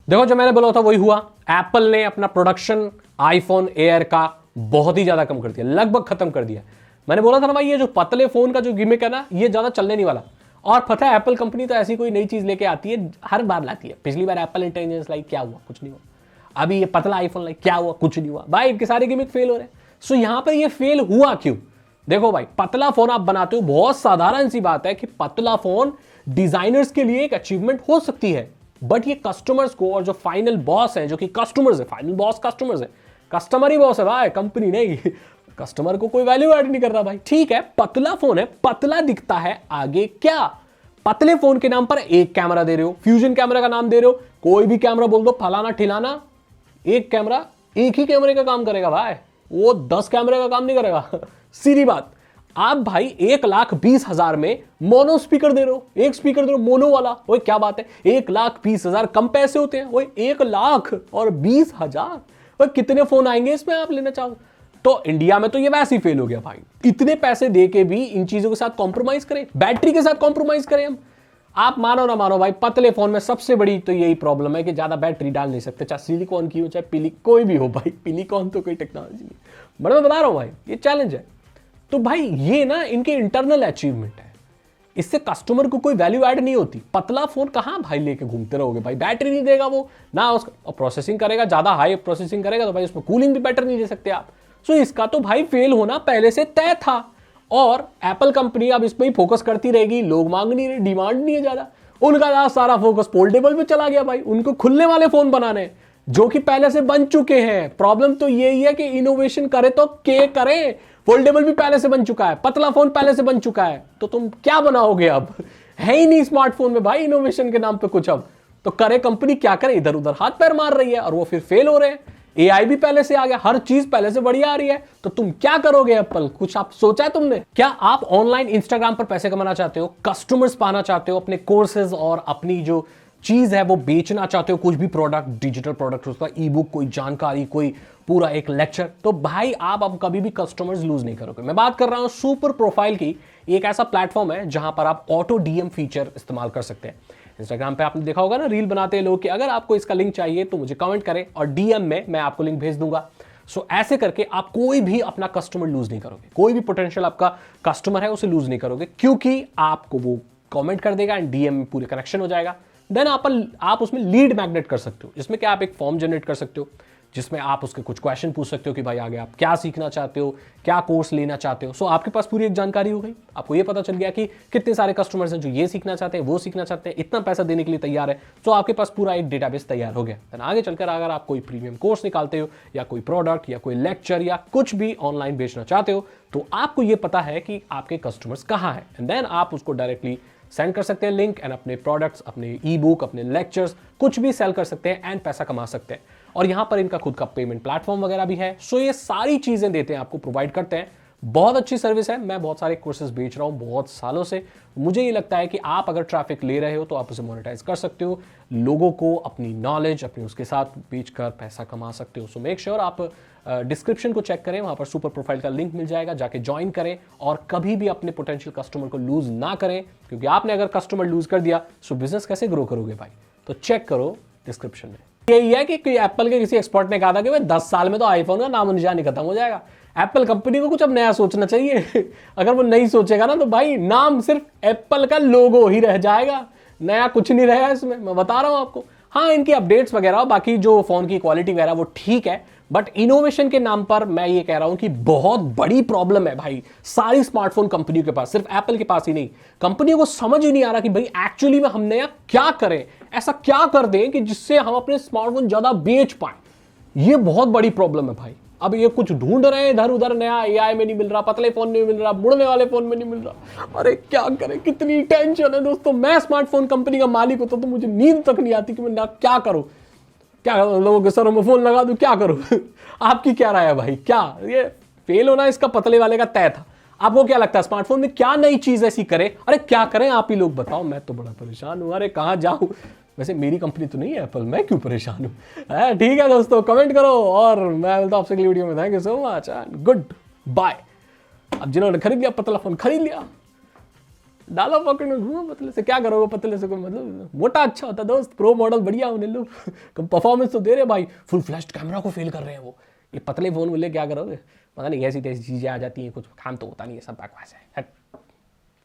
देखो जो मैंने बोला था वही हुआ। एप्पल ने अपना प्रोडक्शन आईफोन एयर का बहुत ही ज्यादा कम कर दिया, लगभग खत्म कर दिया। मैंने बोला था ना भाई ये जो पतले फोन का जो गिमिक है ना ये ज्यादा चलने नहीं वाला। और पता है एप्पल कंपनी तो ऐसी कोई नई चीज लेके आती है, हर बार लाती है। पिछली बार एप्पल इंटेलिजेंस लाई, क्या हुआ? कुछ नहीं हुआ। अभी ये पतला आईफोन लाई, क्या हुआ? कुछ नहीं हुआ भाई, इनके सारे गिमिक फेल हो रहे हैं। सो यहां पर ये फेल हुआ क्यों? देखो भाई, पतला फोन आप बनाते हो, बहुत साधारण सी बात है कि पतला फोन डिजाइनर्स के लिए एक अचीवमेंट हो सकती है, बट ये कस्टमर्स को, और जो फाइनल बॉस है, जो कि कस्टमर्स है, फाइनल बॉस कस्टमर्स है, कस्टमर ही बॉस है भाई, कंपनी नहीं। कस्टमर को कोई वैल्यू ऐड नहीं कर रहा भाई। ठीक है, पतला फोन है, पतला दिखता है, आगे क्या? पतले फोन के नाम पर एक कैमरा दे रहे हो, फ्यूजन कैमरा का नाम दे रहे हो, कोई भी कैमरा बोल दो, फलाना ठिलाना, एक कैमरा एक ही कैमरे का काम करेगा भाई, वो 10 कैमरे का काम नहीं करेगा। सीधी बात। आप भाई 1,20,000 में मोनो स्पीकर दे रहे हो, एक स्पीकर दे रहे हो मोनो वाला, वो क्या बात है? 1,20,000 कम पैसे होते हैं, वो 1,20,000, वो कितने फोन आएंगे इसमें आप लेना चाहो? तो इंडिया में तो ये वैसे ही फेल हो गया भाई। इतने पैसे दे के भी इन चीजों के साथ कॉम्प्रोमाइज करें, बैटरी के साथ कॉम्प्रोमाइज करें हम। आप मानो ना मानो भाई, पतले फोन में सबसे बड़ी तो यही प्रॉब्लम है कि ज्यादा बैटरी डाल नहीं सकते, चाहे सिलिकॉन की हो चाहे पिली कोई भी हो भाई। पिलीकॉन तो कोई टेक्नोलॉजी नहीं, बट मैं बता रहा हूं भाई ये चैलेंज है। तो भाई ये ना इनके इंटरनल अचीवमेंट है, इससे कस्टमर को कोई वैल्यू ऐड नहीं होती। पतला फोन कहां भाई लेके घूमते रहोगे भाई, बैटरी नहीं देगा वो ना, उसका प्रोसेसिंग करेगा, ज्यादा हाई प्रोसेसिंग करेगा तो भाई उसमें कूलिंग भी बेटर नहीं दे सकते आप। सो इसका तो भाई फेल होना पहले से तय था, और एप्पल कंपनी अब इस पर ही फोकस करती रहेगी। लोग मांग नहीं रहे, डिमांड नहीं है ज्यादा, उनका सारा फोकस फोल्डेबल पे चला गया भाई, उनको खुलने वाले फोन बनाने जो कि पहले से बन चुके हैं। प्रॉब्लम तो यही है कि इनोवेशन करे तो के करे, फोल्डेबल भी पहले से बन चुका है, पतला फोन पहले से बन चुका है, तो तुम क्या बनाओगे? अब है ही नहीं स्मार्टफोन में भाई इनोवेशन के नाम पे कुछ। अब तो करे कंपनी क्या करे, इधर उधर हाथ पैर मार रही है और वो फिर फेल हो रहे हैं। एआई भी पहले से आ गया, हर चीज पहले से बढ़िया आ रही है, तो तुम क्या करोगे एप्पल? कुछ आप सोचा है तुमने? क्या आप ऑनलाइन इंस्टाग्राम पर पैसे कमाना चाहते हो, कस्टमर्स पाना चाहते हो, अपने कोर्सेज और अपनी जो चीज है वो बेचना चाहते हो, कुछ भी प्रोडक्ट, डिजिटल प्रोडक्ट, उसका ई बुक, कोई जानकारी, कोई पूरा एक लेक्चर, तो भाई आप अब कभी भी कस्टमर्स लूज नहीं करोगे। मैं बात कर रहा हूं सुपर प्रोफाइल की। एक ऐसा प्लेटफॉर्म है जहां पर आप ऑटो डीएम फीचर इस्तेमाल कर सकते हैं। इंस्टाग्राम पे आपने देखा होगा ना, रील बनाते हैं लोग कि अगर आपको इसका लिंक चाहिए तो मुझे कमेंट करें और डीएम में मैं आपको लिंक भेज दूंगा। सो ऐसे करके आप कोई भी अपना कस्टमर लूज नहीं करोगे, कोई भी पोटेंशियल आपका कस्टमर है उसे लूज नहीं करोगे, क्योंकि आपको वो कमेंट कर देगा एंड डीएम में पूरे कनेक्शन हो जाएगा। देन आप उसमें लीड मैग्नेट कर सकते हो, जिसमें क्या आप एक फॉर्म जनरेट कर सकते हो, जिसमें आप उसके कुछ क्वेश्चन पूछ सकते हो कि भाई आगे आप क्या सीखना चाहते हो, क्या कोर्स लेना चाहते हो। सो आपके पास पूरी एक जानकारी हो गई, आपको ये पता चल गया कि कितने सारे कस्टमर्स हैं जो ये सीखना चाहते हैं, वो सीखना चाहते हैं, इतना पैसा देने के लिए तैयार है। तो आपके पास पूरा एक डेटाबेस तैयार हो गया। देन आगे चलकर अगर आप कोई प्रीमियम कोर्स निकालते हो या कोई प्रोडक्ट या कोई लेक्चर या कुछ भी ऑनलाइन बेचना चाहते हो, तो आपको ये पता है कि आपके कस्टमर्स कहाँ हैं, एंड देन आप उसको डायरेक्टली सेंड कर सकते हैं लिंक, एंड अपने प्रोडक्ट्स, अपने ई बुक, अपने लेक्चर्स कुछ भी सेल कर सकते हैं एंड पैसा कमा सकते हैं। और यहां पर इनका खुद का पेमेंट प्लेटफॉर्म वगैरह भी है। सो ये सारी चीजें देते हैं, आपको प्रोवाइड करते हैं। बहुत अच्छी सर्विस है, मैं बहुत सारे कोर्सेज बेच रहा हूं बहुत सालों से। मुझे ये लगता है कि आप अगर ट्रैफिक ले रहे हो तो आप उसे मोनेटाइज कर सकते हो, लोगों को अपनी नॉलेज अपनी उसके साथ बेचकर पैसा कमा सकते हो। सो मेक श्योर आप डिस्क्रिप्शन को चेक करें, वहां पर सुपर प्रोफाइल का लिंक मिल जाएगा, जाके ज्वाइन करें और कभी भी अपने पोटेंशियल कस्टमर को लूज ना करें, क्योंकि आपने अगर कस्टमर लूज कर दिया सो बिजनेस कैसे ग्रो करोगे भाई। तो चेक करो डिस्क्रिप्शन में। यही है कि एप्पल के किसी एक्सपर्ट ने कहा था कि भाई 10 साल में तो आईफोन का नाम निशान ही खत्म हो जाएगा। एप्पल कंपनी को कुछ अब नया सोचना चाहिए। अगर वो नहीं सोचेगा ना तो भाई नाम सिर्फ एप्पल का लोगो ही रह जाएगा, नया कुछ नहीं रहेगा इसमें, मैं बता रहा हूं आपको। हाँ, इनकी अपडेट्स वगैरह बाकी जो फोन की क्वालिटी वगैरह वो ठीक है, बट इनोवेशन के नाम पर मैं ये कह रहा हूं कि बहुत बड़ी प्रॉब्लम है भाई सारी स्मार्टफोन कंपनियों के पास, सिर्फ एप्पल के पास ही नहीं। कंपनियों को समझ ही नहीं आ रहा कि भाई एक्चुअली में हम नया क्या करें, ऐसा क्या कर दें कि जिससे हम अपने स्मार्टफोन ज्यादा बेच पाए। ये बहुत बड़ी प्रॉब्लम है भाई। अब ये कुछ ढूंढ रहे हैं इधर उधर, नया एआई में नहीं मिल रहा, पतले फोन में नहीं मिल रहा, मुड़ने वाले फोन में नहीं मिल रहा। अरे क्या करें, कितनी टेंशन है दोस्तों। मैं स्मार्टफोन कंपनी का मालिक होता तो मुझे नींद तक नहीं आती कि मैं क्या करूं, क्या लोगों के सरों में फोन लगा दूं, क्या करूं। आपकी क्या राय है भाई? क्या ये फेल होना इसका पतले वाले का तय था? आपको क्या लगता है स्मार्टफोन में क्या नई चीज ऐसी करे? अरे क्या करें आप ही लोग बताओ, मैं तो बड़ा परेशान हूं। अरे कहां जाऊं, वैसे मेरी कंपनी तो नहीं है एप्पल, मैं क्यों परेशान हूं। ठीक है दोस्तों, कमेंट करो और मैं मिलता हूं आपसे अगली वीडियो में। Thank you so much and good bye. अब जिन्होंने खरीद लिया पतला फोन, खरीद लिया, डालो पॉकेट में, घूमो पतले से, क्या करोगे पतले से, कोई मतलब मोटा अच्छा होता दोस्त, प्रो मॉडल बढ़िया होने लो, कम परफॉर्मेंस तो दे रहे भाई, फुल फ्लैश्ड कैमरा को फेल कर रहे हैं वो, ये पतले फोन बोले क्या करोगे, पता नहीं कैसी तैसी चीजें आ जाती हैं, कुछ काम तो होता नहीं है, सब बकवास है।